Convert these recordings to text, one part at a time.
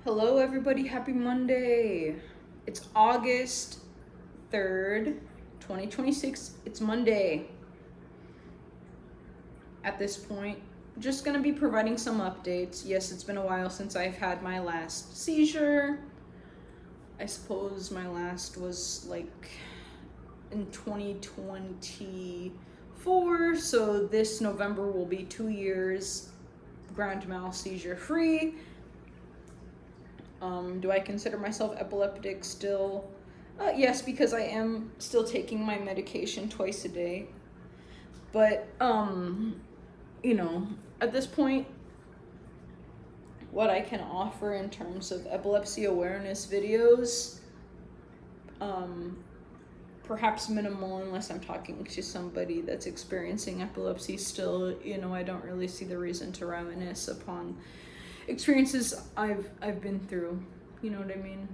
Hello, everybody. Happy Monday. It's August 3rd, 2026. It's Monday. At this point, just going to be providing some updates. Yes, it's been a while since I've had my last seizure. I suppose my last was like in 2024. So this November will be 2 years grand mal seizure free. Do I consider myself epileptic still? Yes, because I am still taking my medication twice a day. But, at this point, what I can offer in terms of epilepsy awareness videos, perhaps minimal unless I'm talking to somebody that's experiencing epilepsy still. I don't really see the reason to reminisce upon experiences I've been through. You know what I mean?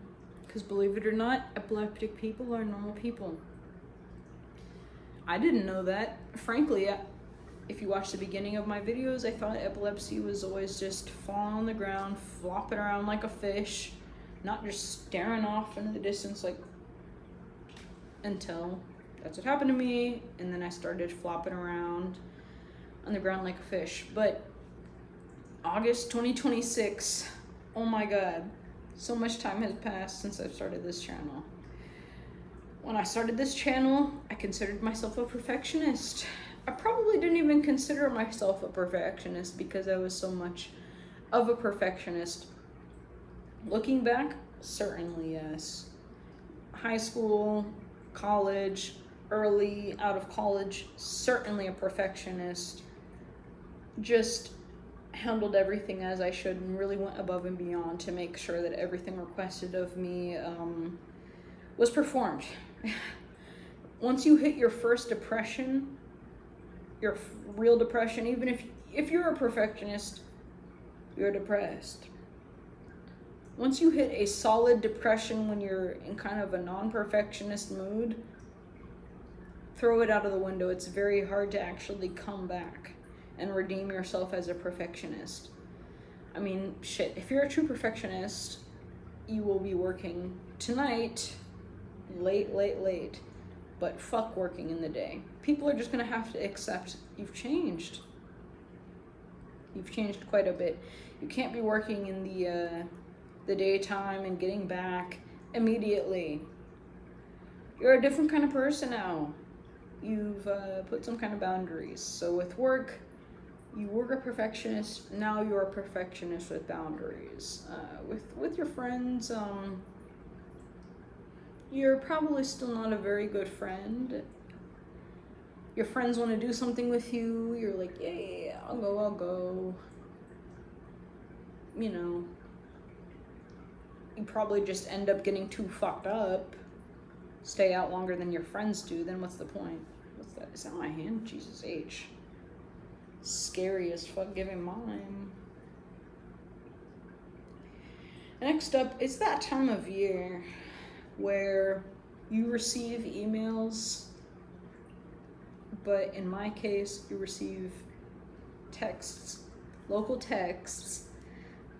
Because believe it or not, epileptic people are normal people. I didn't know that. Frankly, if you watch the beginning of my videos, I thought epilepsy was always just falling on the ground, flopping around like a fish, not just staring off into the distance until that's what happened to me, and then I started flopping around on the ground like a fish. But August 2026, oh my god, so much time has passed since I've started this channel. When I started this channel, I considered myself a perfectionist. I probably didn't even consider myself a perfectionist because I was so much of a perfectionist. Looking back, certainly yes. High school, college, early out of college, certainly a perfectionist. Just handled everything as I should and really went above and beyond to make sure that everything requested of me was performed. Once you hit your first depression, your real depression, even if you're a perfectionist, you're depressed. Once you hit a solid depression when you're in kind of a non-perfectionist mood, throw it out of the window. It's very hard to actually come back and redeem yourself as a perfectionist. I mean, shit, if you're a true perfectionist, you will be working tonight, late, but fuck working in the day. People are just gonna have to accept you've changed. You've changed quite a bit. You can't be working in the daytime and getting back immediately. You're a different kind of person now. You've put some kind of boundaries. So with work, you were a perfectionist, now you're a perfectionist with boundaries. With your friends, you're probably still not a very good friend. Your friends want to do something with you, you're like, yeah, I'll go. You probably just end up getting too fucked up, stay out longer than your friends do, then what's the point? What's that? Is that my hand? Jesus H. Scary as fuck giving mine. Next up, it's that time of year where you receive emails, but in my case, you receive texts, local texts,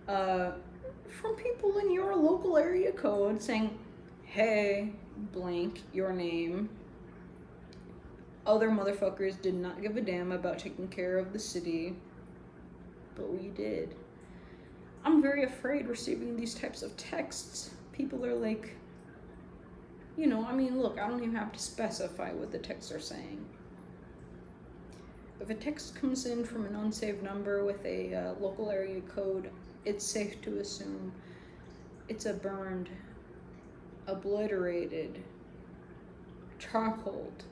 from people in your local area code saying, hey, blank, your name. Other motherfuckers did not give a damn about taking care of the city, but we did. I'm very afraid receiving these types of texts. People are like, look, I don't even have to specify what the texts are saying. If a text comes in from an unsaved number with a local area code, it's safe to assume it's a burned, obliterated, charcoaled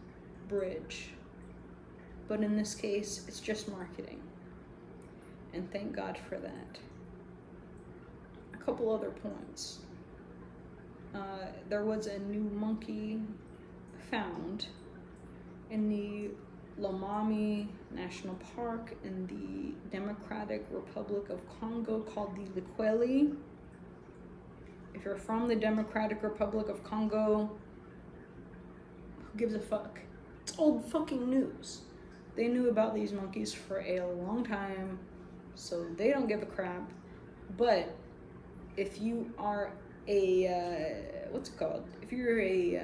bridge. But in this case, it's just marketing. And thank God for that. A couple other points. There was a new monkey found in the Lomami National Park in the Democratic Republic of Congo called the Likweli. If you're from the Democratic Republic of Congo, who gives a fuck? It's old fucking news. They knew about these monkeys for a long time, so they don't give a crap. But if you are a, what's it called? If you're a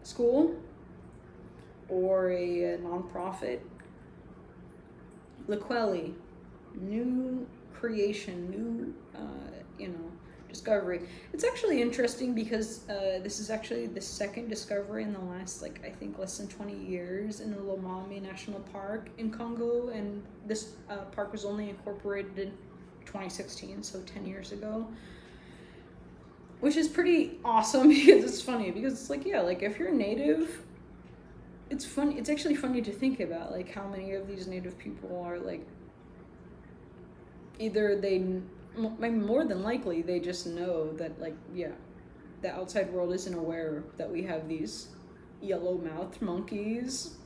school or a nonprofit, Laquelli, new creation, new, discovery. It's actually interesting because this is actually the second discovery in the last, I think, less than 20 years in the Lomami National Park in Congo, and this park was only incorporated in 2016, so 10 years ago, which is pretty awesome because it's funny, because it's if you're native, it's funny, it's actually funny to think about, how many of these native people are, either more than likely, they just know that, the outside world isn't aware that we have these yellow-mouthed monkeys.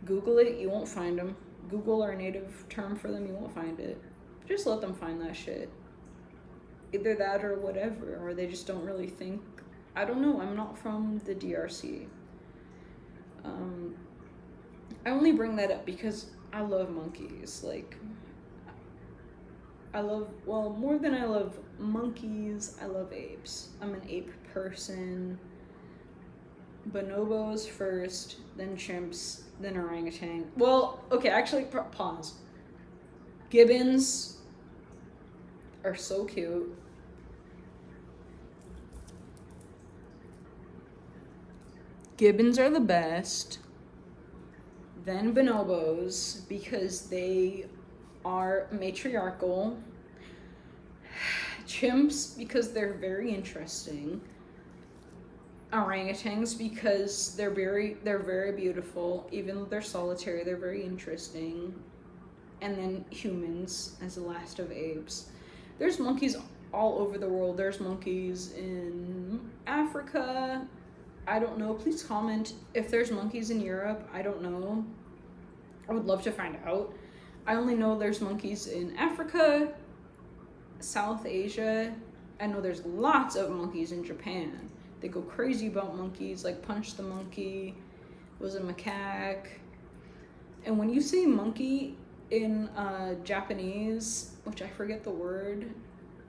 Google it, you won't find them. Google our native term for them, you won't find it. Just let them find that shit. Either that or whatever, or they just don't really think. I don't know, I'm not from the DRC. I only bring that up because I love monkeys. More than I love monkeys, I love apes. I'm an ape person. Bonobos first, then chimps, then orangutan. Well, okay, actually, pause. Gibbons are so cute. Gibbons are the best. Then bonobos, because they are matriarchal. Chimps, because they're very interesting. Orangutans, because they're very beautiful. Even though they're solitary, they're very interesting. And then humans as the last of apes. There's monkeys all over the world. There's monkeys in Africa. I don't know. Please comment if there's monkeys in Europe. I don't know. I would love to find out. I only know there's monkeys in Africa, South Asia. I know there's lots of monkeys in Japan. They go crazy about monkeys, Punch the Monkey was a macaque. And when you say monkey in Japanese, which I forget the word,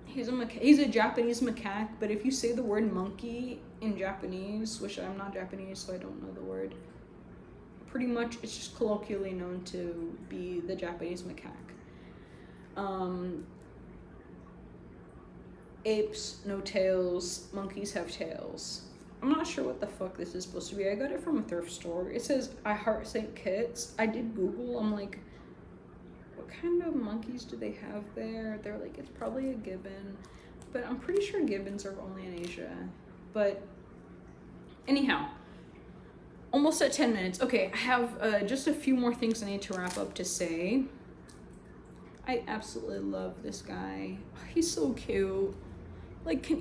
he's a Japanese macaque, but if you say the word monkey in Japanese, which I'm not Japanese, so I don't know the word, pretty much it's just colloquially known to be the Japanese macaque. Apes, no tails. Monkeys have tails. I'm not sure what the fuck this is supposed to be. I got it from a thrift store. It says, I heart St. Kitts. I did Google. I'm like, what kind of monkeys do they have there? They're like, it's probably a gibbon. But I'm pretty sure gibbons are only in Asia. But anyhow, almost at 10 minutes. Okay, I have just a few more things I need to wrap up to say. I absolutely love this guy. He's so cute.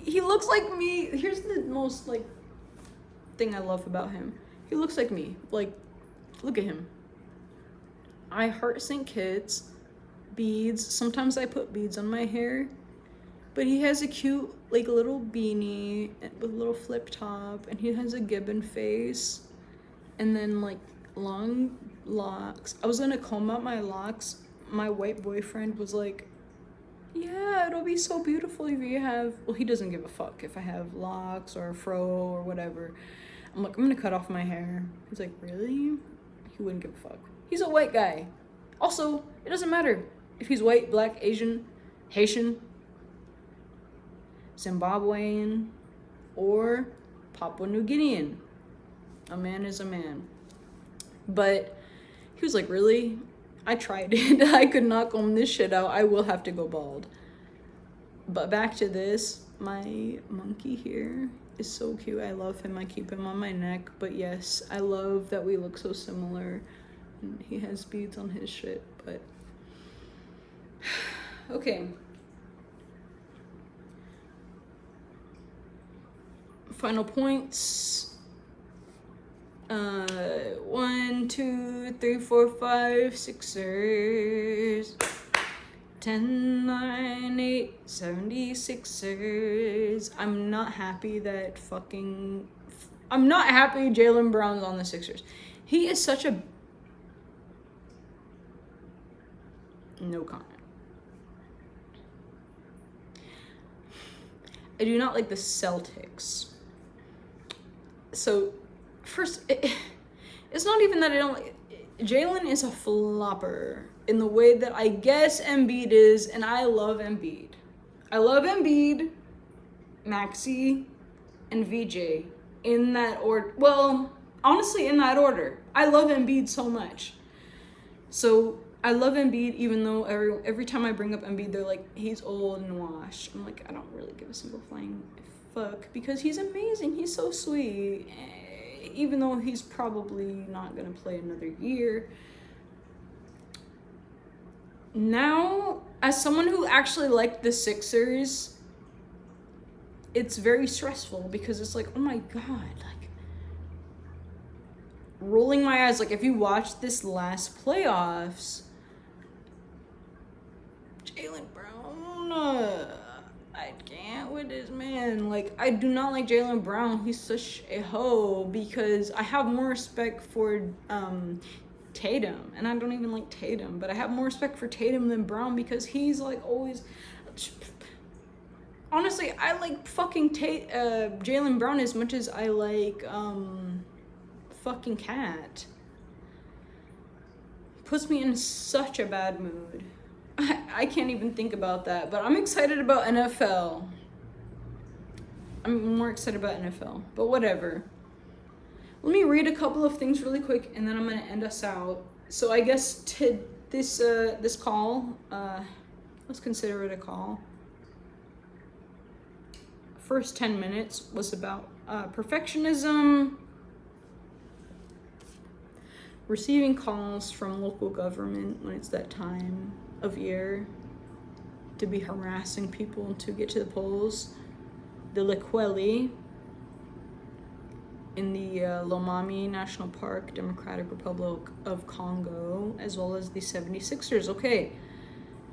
He looks like me. Here's the most, thing I love about him. He looks like me. Look at him. I heart St. Kitts. Beads. Sometimes I put beads on my hair. But he has a cute, little beanie with a little flip top. And he has a gibbon face. And then, long locks. I was gonna comb out my locks. My white boyfriend was like, yeah, it'll be so beautiful if you have, well, he doesn't give a fuck if I have locks or a fro or whatever. I'm like, I'm gonna cut off my hair. He's like, really? He wouldn't give a fuck. He's a white guy. Also, it doesn't matter if he's white, black, Asian, Haitian, Zimbabwean, or Papua New Guinean. A man is a man. But he was like, really? I tried it. I could not comb this shit out. I will have to go bald. But back to this. My monkey here is so cute. I love him. I keep him on my neck. But yes, I love that we look so similar. And he has beads on his shit. But okay. Final points. 1, 2, 3, 4, 5, 6ers. 10, 9, 8, 76ers. I'm not happy Jaylen Brown's on the Sixers. He is such a... No comment. I do not like the Celtics. So, first, it's not even that I don't like... Jalen is a flopper in the way that I guess Embiid is, and I love Embiid. I love Embiid, Maxey, and VJ in that order. Well, honestly, in that order. I love Embiid so much. So I love Embiid, even though every time I bring up Embiid, they're like, he's old and washed. I'm like, I don't really give a single flying fuck, because he's amazing. He's so sweet, even though he's probably not going to play another year. Now, as someone who actually liked the Sixers, it's very stressful, because it's like, oh my God, like, rolling my eyes. Like, if you watch this last playoffs, Jaylen Brown, I can't with this man. Like, I do not like Jaylen Brown. He's such a hoe, because I have more respect for Tatum, and I don't even like Tatum, but I have more respect for Tatum than Brown, because he's like always... Honestly, I like fucking Jaylen Brown as much as I like fucking Cat. Puts me in such a bad mood. I can't even think about that, but I'm excited about NFL. I'm more excited about NFL, but whatever. Let me read a couple of things really quick, and then I'm gonna end us out. So I guess this call, let's consider it a call. First 10 minutes was about perfectionism, receiving calls from local government when it's that time of year to be harassing people to get to the polls, the Lekweli in the Lomami National Park, Democratic Republic of Congo, as well as the 76ers. Okay,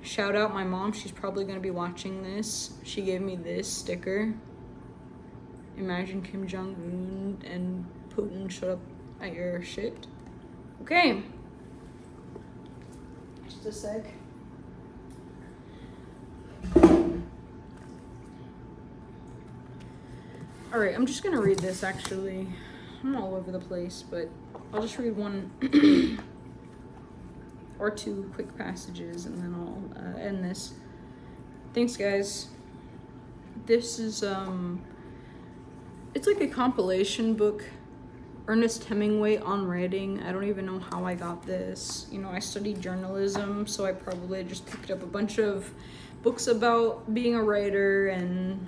shout out my mom. She's probably going to be watching this. She gave me this sticker. Imagine Kim Jong-un and Putin showed up at your shit. Okay. Just a sec. Alright, I'm just going to read this, actually. I'm all over the place, but I'll just read one or two quick passages, and then I'll end this. Thanks, guys. This is, it's like a compilation book. Ernest Hemmingway on writing. I don't even know how I got this. You know, I studied journalism, so I probably just picked up a bunch of books about being a writer and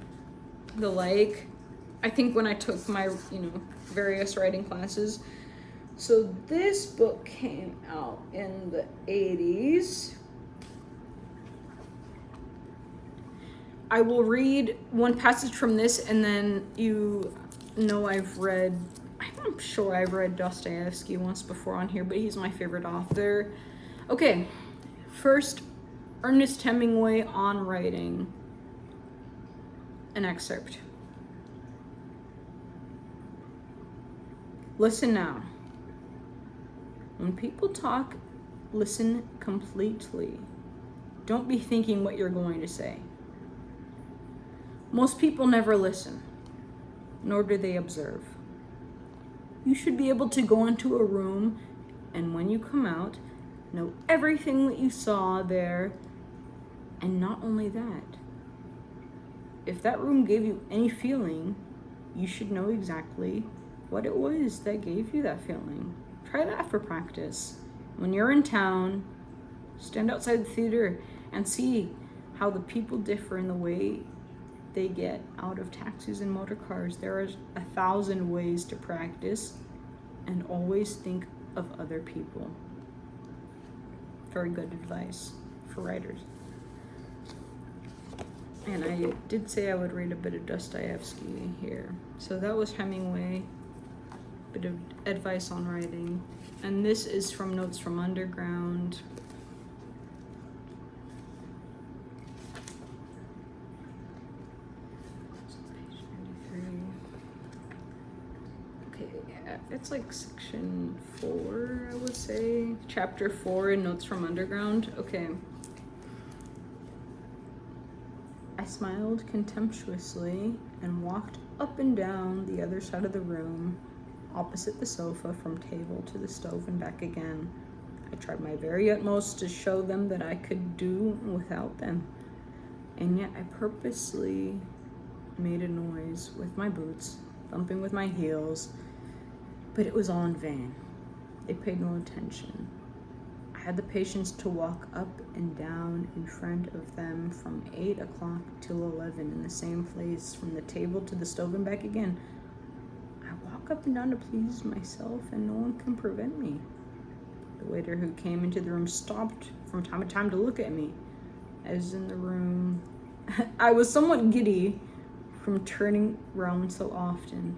the like. I think when I took my, various writing classes. So this book came out in the 80s. I will read one passage from this, and then I'm sure I've read Dostoyevsky once before on here, but he's my favorite author. Okay, first, Ernest Hemingway on writing. An excerpt. Listen now. When people talk, listen completely. Don't be thinking what you're going to say. Most people never listen, nor do they observe. You should be able to go into a room, and when you come out, know everything that you saw there, and not only that. If that room gave you any feeling, you should know exactly what it was that gave you that feeling. Try that for practice. When you're in town, stand outside the theater and see how the people differ in the way they get out of taxis and motor cars. There are 1,000 ways to practice, and always think of other people. Very good advice for writers. And I did say I would read a bit of Dostoyevsky here. So that was Hemingway, bit of advice on writing. And this is from Notes from Underground. It's like section 4, I would say. Chapter 4 in Notes from Underground. Okay. I I smiled contemptuously and walked up and down the other side of the room, opposite the sofa, from table to the stove and back again. I tried my very utmost to show them that I could do without them, and yet I purposely made a noise with my boots, thumping with my heels, but it was all in vain. They paid no attention. I had the patience to walk up and down in front of them from 8 o'clock till 11 in the same place, from the table to the stove and back again. I walk up and down to please myself, and no one can prevent me. The waiter who came into the room stopped from time to time to look at me. As in the room, I was somewhat giddy from turning round so often.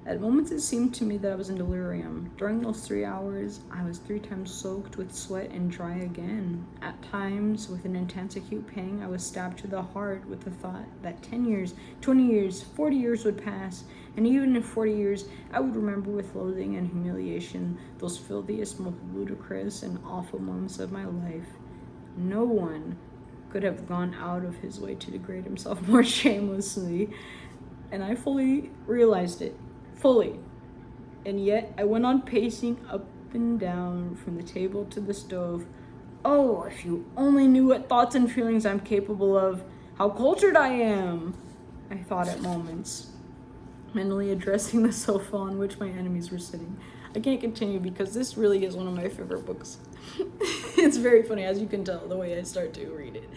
At moments it seemed to me that I was in delirium. During those 3 hours, I was 3 times soaked with sweat and dry again. At times, with an intense acute pang, I was stabbed to the heart with the thought that 10 years, 20 years, 40 years would pass, and even in 40 years, I would remember with loathing and humiliation those filthiest, most ludicrous, and awful moments of my life. No one could have gone out of his way to degrade himself more shamelessly, and I fully realized it. Fully. And yet I went on pacing up and down from the table to the stove. Oh, if you only knew what thoughts and feelings I'm capable of, how cultured I am, I thought at moments, mentally addressing the sofa on which my enemies were sitting. I can't continue because this really is one of my favorite books. It's very funny, as you can tell, the way I start to read it.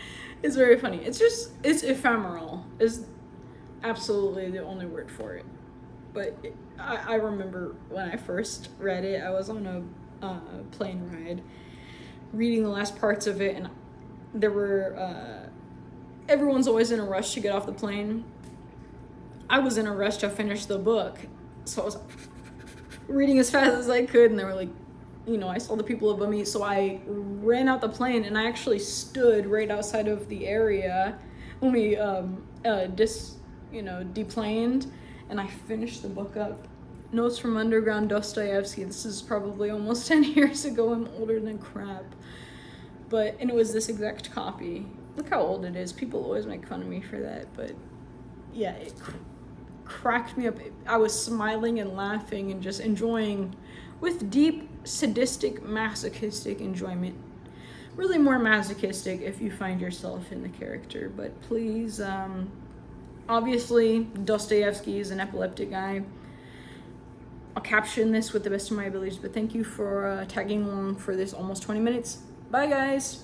It's very funny. It's ephemeral is absolutely the only word for it. But I remember when I first read it, I was on a plane ride, reading the last parts of it, and there were, everyone's always in a rush to get off the plane. I was in a rush to finish the book, so I was reading as fast as I could, and they were like, I saw the people above me, so I ran out the plane, and I actually stood right outside of the area when we deplaned. And I finished the book up. Notes from Underground, Dostoyevsky. This is probably almost 10 years ago. I'm older than crap. And it was this exact copy. Look how old it is. People always make fun of me for that. But yeah, it cracked me up. I was smiling and laughing and just enjoying with deep, sadistic, masochistic enjoyment. Really more masochistic if you find yourself in the character. But please, obviously, Dostoyevsky is an epileptic guy. I'll caption this with the best of my abilities, but thank you for tagging along for this almost 20 minutes. Bye, guys.